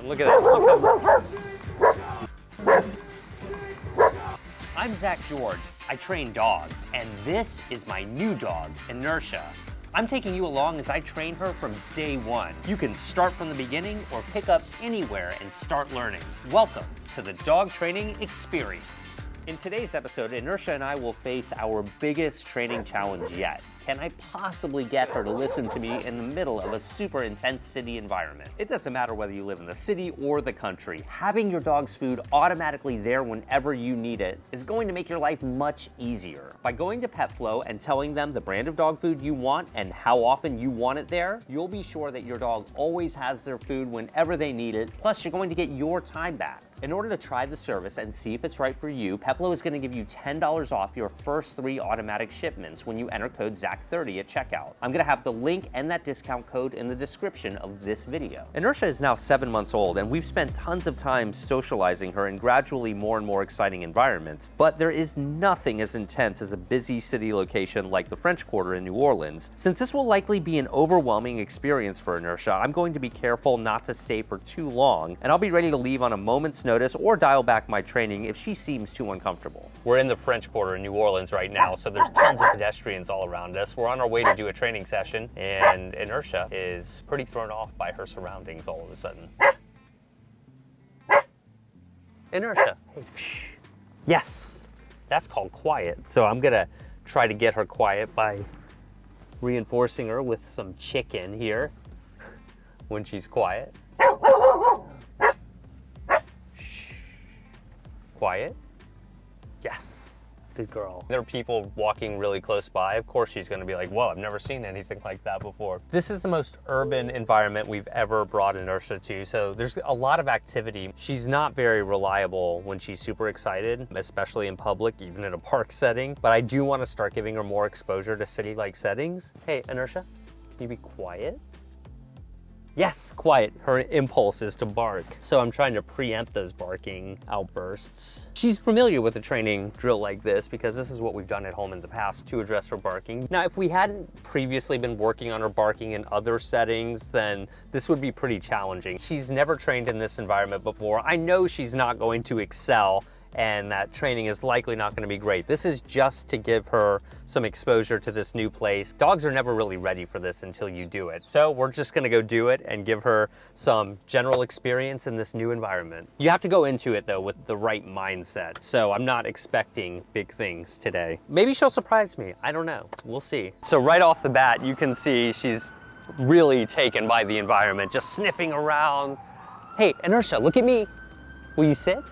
And look at that. Look how... I'm Zach George. I train dogs, and this is my new dog, Inertia. I'm taking you along as I train her from day one. You can start from the beginning or pick up anywhere and start learning. Welcome to the Dog Training Experience. In today's episode, Inertia and I will face our biggest training challenge yet. Can I possibly get her to listen to me in the middle of a super intense city environment? It doesn't matter whether you live in the city or the country. Having your dog's food automatically there whenever you need it is going to make your life much easier. By going to PetFlow and telling them the brand of dog food you want and how often you want it there, you'll be sure that your dog always has their food whenever they need it. Plus, you're going to get your time back. In order to try the service and see if it's right for you, PetFlow is going to give you $10 off your first 3 automatic shipments when you enter code ZAC30 at checkout. I'm going to have the link and that discount code in the description of this video. Inertia is now 7 months old, and we've spent tons of time socializing her in gradually more and more exciting environments, but there is nothing as intense as a busy city location like the French Quarter in New Orleans. Since this will likely be an overwhelming experience for Inertia, I'm going to be careful not to stay for too long, and I'll be ready to leave on a moment's notice or dial back my training if she seems too uncomfortable. We're in the French Quarter in New Orleans right now, so there's tons of pedestrians all around us. We're on our way to do a training session, and Inertia is pretty thrown off by her surroundings all of a sudden. Inertia, hey, shh. Yes, that's called quiet. So I'm gonna try to get her quiet by reinforcing her with some chicken here when she's quiet. Quiet. Yes. Good girl. There are people walking really close by. Of course, she's going to be like, whoa, I've never seen anything like that before. This is the most urban environment we've ever brought Inertia to, so there's a lot of activity. She's not very reliable when she's super excited, especially in public, even in a park setting, but I do want to start giving her more exposure to city-like settings. Hey, Inertia, can you be quiet? Yes, quiet. Her impulse is to bark. So I'm trying to preempt those barking outbursts. She's familiar with a training drill like this because this is what we've done at home in the past to address her barking. Now, if we hadn't previously been working on her barking in other settings, then this would be pretty challenging. She's never trained in this environment before. I know she's not going to excel, and that training is likely not going to be great. This is just to give her some exposure to this new place. Dogs are never really ready for this until you do it. So we're just going to go do it and give her some general experience in this new environment. You have to go into it though with the right mindset. So I'm not expecting big things today. Maybe she'll surprise me. I don't know. We'll see. So right off the bat, you can see she's really taken by the environment, just sniffing around. Hey, Inertia, look at me. Will you sit?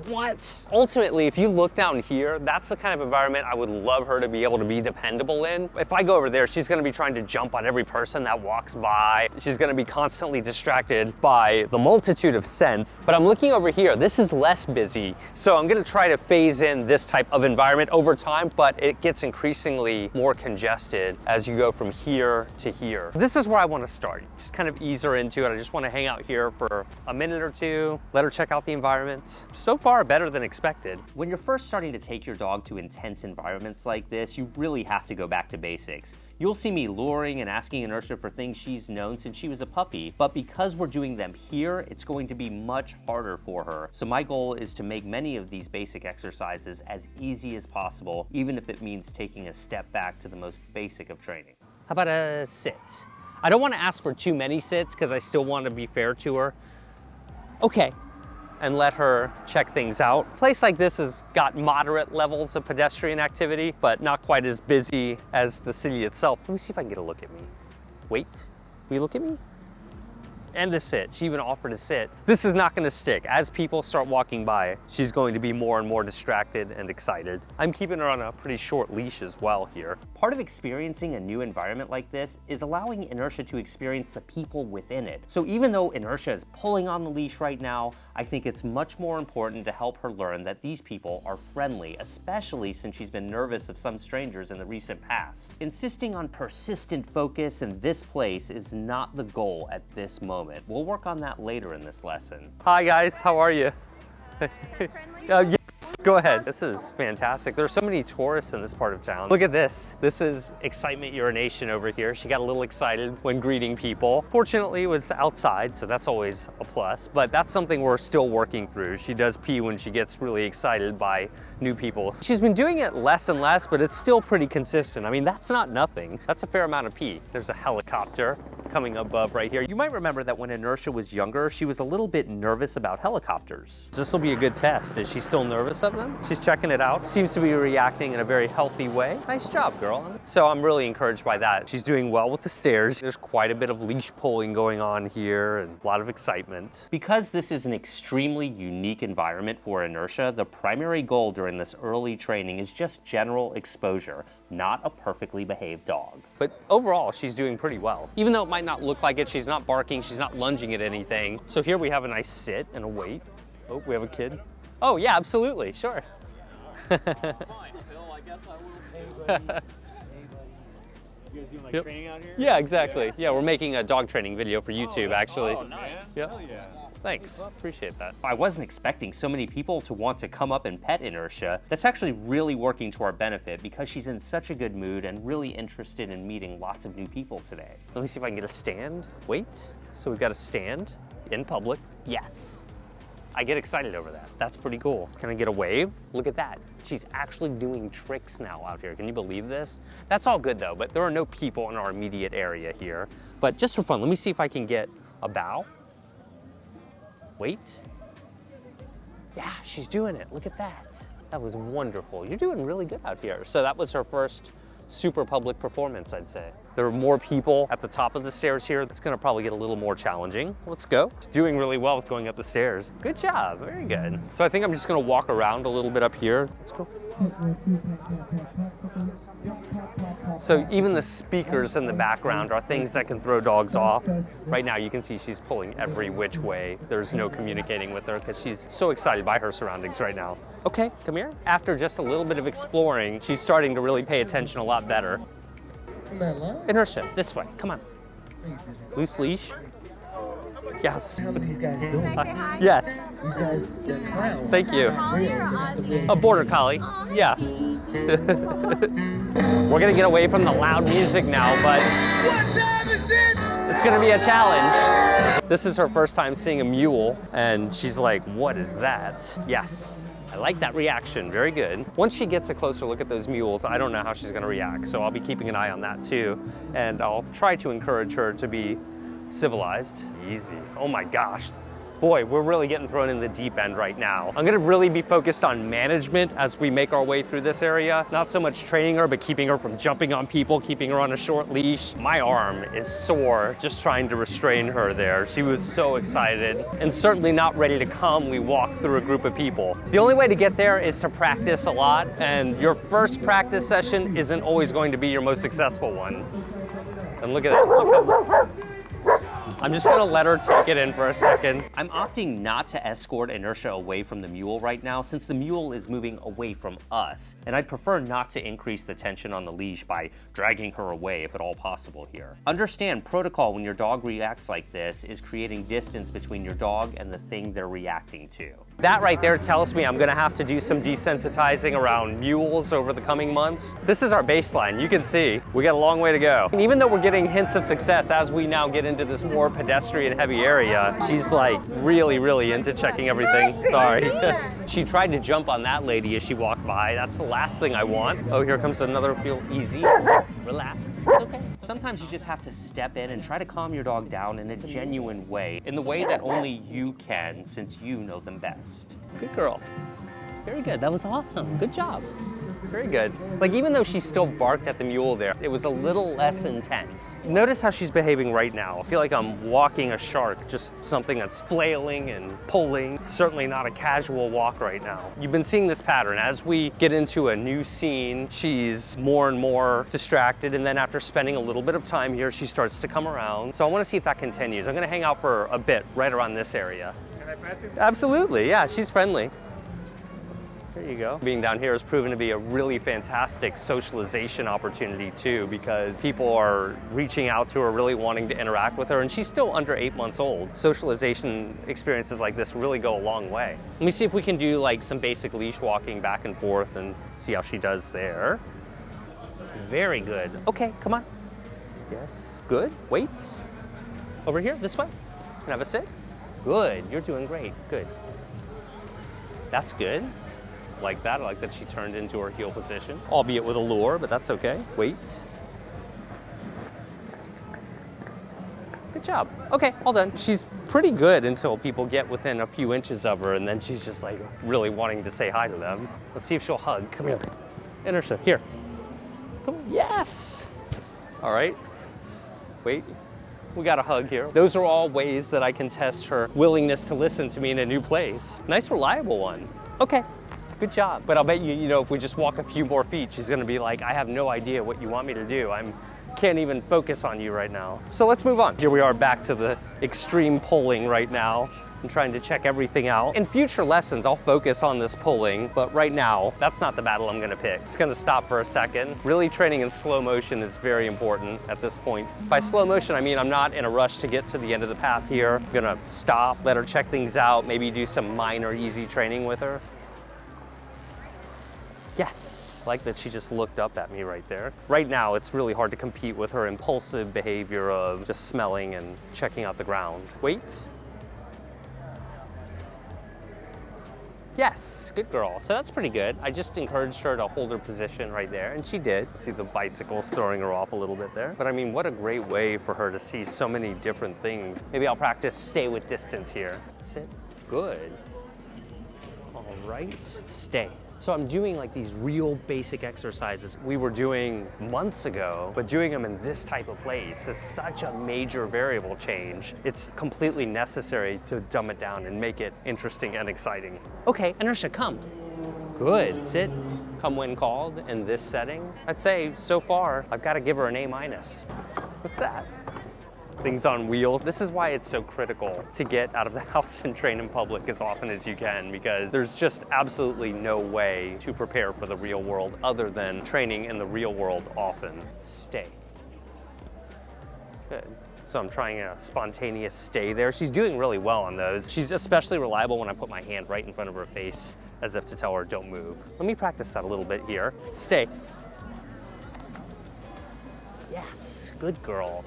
What? Ultimately, if you look down here, that's the kind of environment I would love her to be able to be dependable in. If I go over there, she's gonna be trying to jump on every person that walks by. She's gonna be constantly distracted by the multitude of scents. But I'm looking over here, this is less busy. So I'm gonna try to phase in this type of environment over time, but it gets increasingly more congested as you go from here to here. This is where I wanna start. Just kind of ease her into it. I just wanna hang out here for a minute or two, let her check out the environment. So far better than expected. When you're first starting to take your dog to intense environments like this, you really have to go back to basics. You'll see me luring and asking Inertia for things she's known since she was a puppy, but because we're doing them here, it's going to be much harder for her. So my goal is to make many of these basic exercises as easy as possible, even if it means taking a step back to the most basic of training. How about a sit? I don't want to ask for too many sits because I still want to be fair to her. Okay. And let her check things out. A place like this has got moderate levels of pedestrian activity, but not quite as busy as the city itself. Let me see if I can get a look at me. Wait, will you look at me? And the sit, she even offered to sit. This is not gonna stick. As people start walking by, she's going to be more and more distracted and excited. I'm keeping her on a pretty short leash as well here. Part of experiencing a new environment like this is allowing Inertia to experience the people within it. So even though Inertia is pulling on the leash right now, I think it's much more important to help her learn that these people are friendly, especially since she's been nervous of some strangers in the recent past. Insisting on persistent focus in this place is not the goal at this moment. We'll work on that later in this lesson. Hi guys, how are you? Friendly? Yes, Go ahead. This is fantastic. There's so many tourists in this part of town. Look at this. This is excitement urination over here. She got a little excited when greeting people. Fortunately, it was outside, so that's always a plus, but that's something we're still working through. She does pee when she gets really excited by new people. She's been doing it less and less, but it's still pretty consistent. I mean, that's not nothing. That's a fair amount of pee. There's a helicopter coming above right here. You might remember that when Inertia was younger, she was a little bit nervous about helicopters. This will be a good test. Is she still nervous of them? She's checking it out. Seems to be reacting in a very healthy way. Nice job, girl. So I'm really encouraged by that. She's doing well with the stairs. There's quite a bit of leash pulling going on here and a lot of excitement. Because this is an extremely unique environment for Inertia, the primary goal during this early training is just general exposure, not a perfectly behaved dog. But overall, she's doing pretty well. Even though it might not look like it, she's not barking, she's not lunging at anything. So here we have a nice sit and a wait. Oh, we have a kid. Oh yeah, absolutely, sure. Fine, Phil, I guess I will. You guys doing like training out here? Yeah, exactly. Yeah, we're making a dog training video for YouTube, actually. Oh, nice. Yep. Hell yeah. Thanks, appreciate that. I wasn't expecting so many people to want to come up and pet Inertia. That's actually really working to our benefit because she's in such a good mood and really interested in meeting lots of new people today. Let me see if I can get a stand. Wait, so we've got a stand in public. Yes. I get excited over that. That's pretty cool. Can I get a wave? Look at that. She's actually doing tricks now out here. Can you believe this? That's all good though, but there are no people in our immediate area here. But just for fun, let me see if I can get a bow. Wait. Yeah, she's doing it. Look at that. That was wonderful. You're doing really good out here. So that was her first super public performance, I'd say. There are more people at the top of the stairs here. It's gonna probably get a little more challenging. Let's go. She's doing really well with going up the stairs. Good job, very good. So I think I'm just gonna walk around a little bit up here. Let's go. So even the speakers in the background are things that can throw dogs off. Right now you can see she's pulling every which way. There's no communicating with her because she's so excited by her surroundings right now. Okay, come here. After just a little bit of exploring, she's starting to really pay attention a lot better. Inertia, this way, come on. Loose leash. Yes. How are these guys doing? Yes. These guys, they're clowns. Thank you. Collie or Aussie? A border collie. Yeah. We're gonna get away from the loud music now, but it's gonna be a challenge. This is her first time seeing a mule, and she's like, what is that? Yes. I like that reaction, very good. Once she gets a closer look at those mules, I don't know how she's gonna react, so I'll be keeping an eye on that too, and I'll try to encourage her to be civilized. Easy. Oh my gosh. Boy, we're really getting thrown in the deep end right now. I'm gonna really be focused on management as we make our way through this area. Not so much training her, but keeping her from jumping on people, keeping her on a short leash. My arm is sore just trying to restrain her there. She was so excited and certainly not ready to calmly walk through a group of people. The only way to get there is to practice a lot, and your first practice session isn't always going to be your most successful one. And look at that. Look how I'm just gonna let her take it in for a second. I'm opting not to escort Inertia away from the mule right now since the mule is moving away from us, and I'd prefer not to increase the tension on the leash by dragging her away if at all possible here. Understand protocol when your dog reacts like this is creating distance between your dog and the thing they're reacting to. That right there tells me I'm gonna have to do some desensitizing around mules over the coming months. This is our baseline, you can see. We got a long way to go. And even though we're getting hints of success as we now get into this more pedestrian heavy area, she's like really into checking everything. Sorry. She tried to jump on that lady as she walked by. That's the last thing I want. Oh, here comes another. Feel easy. Relax. It's okay. Sometimes you just have to step in and try to calm your dog down in a genuine way, in the way that only you can since you know them best. Good girl. Very good. That was awesome. Good job. Very good. Like, even though she still barked at the mule there, it was a little less intense. Notice how she's behaving right now. I feel like I'm walking a shark, just something that's flailing and pulling. Certainly not a casual walk right now. You've been seeing this pattern. As we get into a new scene, she's more and more distracted, and then after spending a little bit of time here, she starts to come around. So I want to see if that continues. I'm going to hang out for a bit right around this area. Can I pet you? Absolutely, yeah, she's friendly. There you go. Being down here has proven to be a really fantastic socialization opportunity too, because people are reaching out to her, really wanting to interact with her, and she's still under 8 months old. Socialization experiences like this really go a long way. Let me see if we can do like some basic leash walking back and forth and see how she does there. Very good. Okay, come on. Yes, good. Weights. Over here, this way. Can I have a sit? Good, you're doing great, good. That's good. Like that, I like that she turned into her heel position, albeit with a lure, but that's okay. Weights. Good job. Okay, all done. She's pretty good until people get within a few inches of her, and then she's just like really wanting to say hi to them. Let's see if she'll hug. Come here. Inertia, here. Come on, yes. All right, wait. We got a hug here. Those are all ways that I can test her willingness to listen to me in a new place. Nice, reliable one. Okay, good job. But I'll bet you, if we just walk a few more feet, she's gonna be like, I have no idea what you want me to do. Can't even focus on you right now. So let's move on. Here we are back to the extreme pulling right now. I'm trying to check everything out. In future lessons, I'll focus on this pulling, but right now, that's not the battle I'm gonna pick. Just gonna stop for a second. Really training in slow motion is very important at this point. By slow motion, I mean I'm not in a rush to get to the end of the path here. I'm gonna stop, let her check things out, maybe do some minor easy training with her. Yes, I like that she just looked up at me right there. Right now, it's really hard to compete with her impulsive behavior of just smelling and checking out the ground. Weights. Yes, good girl. So that's pretty good. I just encouraged her to hold her position right there, and she did. See the bicycles throwing her off a little bit there. But I mean, what a great way for her to see so many different things. Maybe I'll practice stay with distance here. Sit, good. All right, stay. So I'm doing like these real basic exercises we were doing months ago, but doing them in this type of place is such a major variable change. It's completely necessary to dumb it down and make it interesting and exciting. Okay, Inertia, come. Good, sit. Come when called in this setting. I'd say so far, I've got to give her an A-. What's that? Things on wheels. This is why it's so critical to get out of the house and train in public as often as you can, because there's just absolutely no way to prepare for the real world other than training in the real world often. Stay. Good. So I'm trying a spontaneous stay there. She's doing really well on those. She's especially reliable when I put my hand right in front of her face as if to tell her don't move. Let me practice that a little bit here. Stay. Yes, good girl.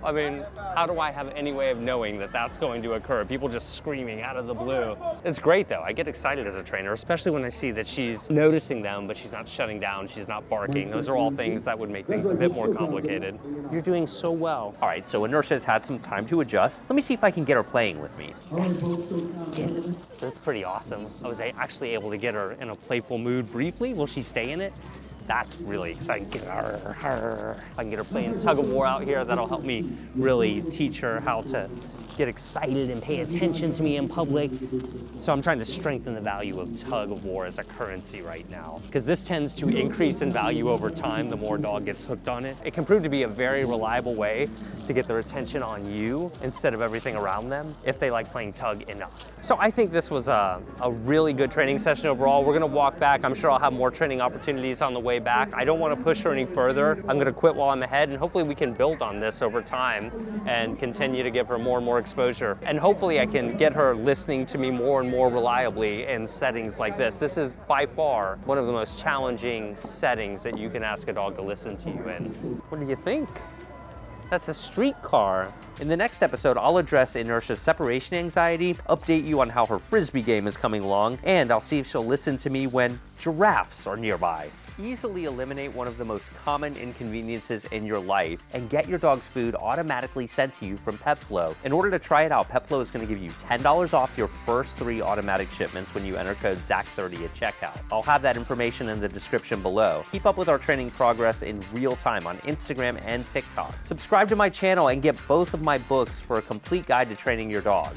I mean, how do I have any way of knowing that that's going to occur? People just screaming out of the blue. It's great though. I get excited as a trainer, especially when I see that she's noticing them, but she's not shutting down, she's not barking. Those are all things that would make things a bit more complicated. You're doing so well. All right, so Inertia's had some time to adjust. Let me see if I can get her playing with me. Yes. That's pretty awesome. I was actually able to get her in a playful mood briefly. Will she stay in it? That's really exciting. Get her. I can get her playing tug of war out here. That'll help me really teach her how to get excited and pay attention to me in public. So I'm trying to strengthen the value of tug of war as a currency right now, because this tends to increase in value over time the more a dog gets hooked on it. It can prove to be a very reliable way to get their attention on you instead of everything around them if they like playing tug enough. So I think this was a really good training session overall. We're gonna walk back. I'm sure I'll have more training opportunities on the way back. I don't want to push her any further. I'm gonna quit while I'm ahead, and hopefully we can build on this over time and continue to give her more and more exposure. And hopefully I can get her listening to me more and more reliably in settings like this. This is by far one of the most challenging settings that you can ask a dog to listen to you in. What do you think? That's a streetcar. In the next episode, I'll address Inertia's separation anxiety, update you on how her frisbee game is coming along, and I'll see if she'll listen to me when giraffes are nearby. Easily eliminate one of the most common inconveniences in your life and get your dog's food automatically sent to you from PetFlow. In order to try it out, PetFlow is going to give you $10 off your first 3 automatic shipments when you enter code ZAC30 at checkout. I'll have that information in the description below. Keep up with our training progress in real time on Instagram and TikTok. Subscribe to my channel and get both of my books for a complete guide to training your dog.